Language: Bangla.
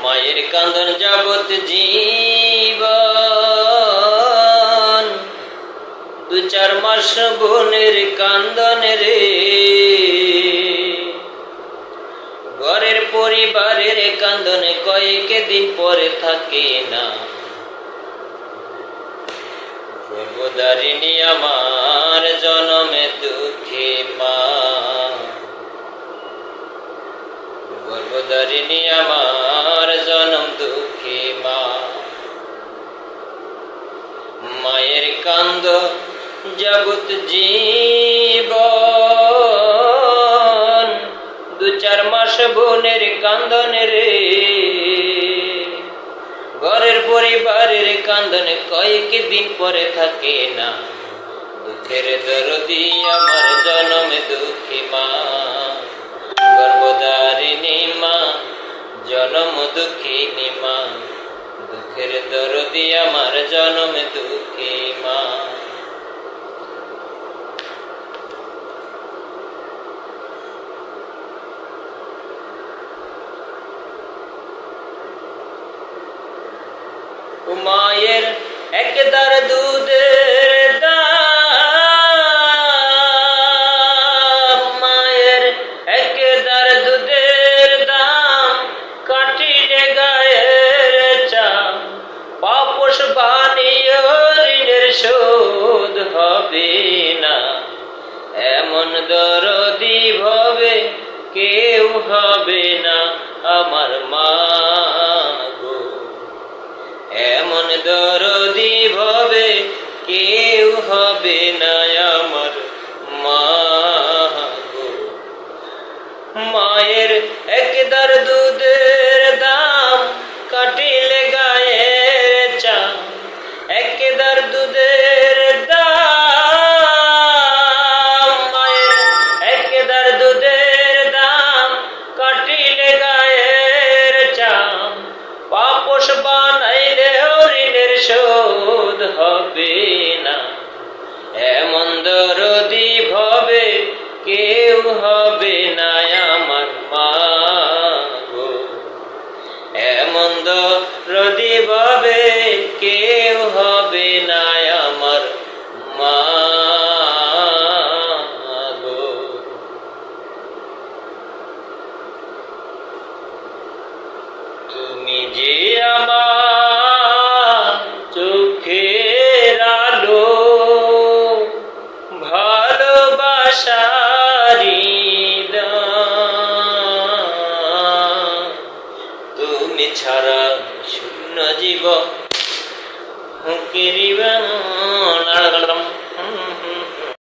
মায়ের কান্দন যাবত জীবন, 2-4 মাস বোনের কান্দন রে। ঘরের পরিবারের কান্দনে কয়েক দিন পরে থাকে না। গর্ভধারিণী আমার জনমে দুঃখী মা, গর্ভধারিণী আমার জনম দুঃখী মা। মায়ের কান্দ যাবত জীবন, 2-4 মাস বোনের কান্দন রে। ঘরের পরিবারের কান্দনে কয়েক দিন পরে থাকে না। দুঃখের দরদি আমার জনমে দুঃখী মা, গর্ভধারিণী মা জনম দুঃখিনী মা। দুঃখের দরদি আমার জনমে দুঃখী মা। মায়ের একদার দুধের দাম, মায়ের একদার দুধের দাম, কাটিলে গায়ের চাম। পাপোশ বানিয়ে ঋণের শোধ হবে না। এমন দরদি ভবে কেউ হবে না আমার মা গো। এমন দরদি ভবে কেউ হবে না আমার মা গো। মায়ের একদার দুধের দাম, কাটিলে গায়ের চাম। একদার দুধের দাম, মায়ের একদার দুধের দাম, কাটিলে গায়ের চাম। পাপোশ বানাইলে ঋণের শোধ হবে না। এমন দরদি ভবে কেউ হবে না আমার মা গো। এমন দরদি ভবে কেউ হবে না আমার মা গো। তুমি যে আমার চোখের আলো, ভালোবাসারি দান। তুমি ছাড়া শূন্য জীবন, হুঁকেরি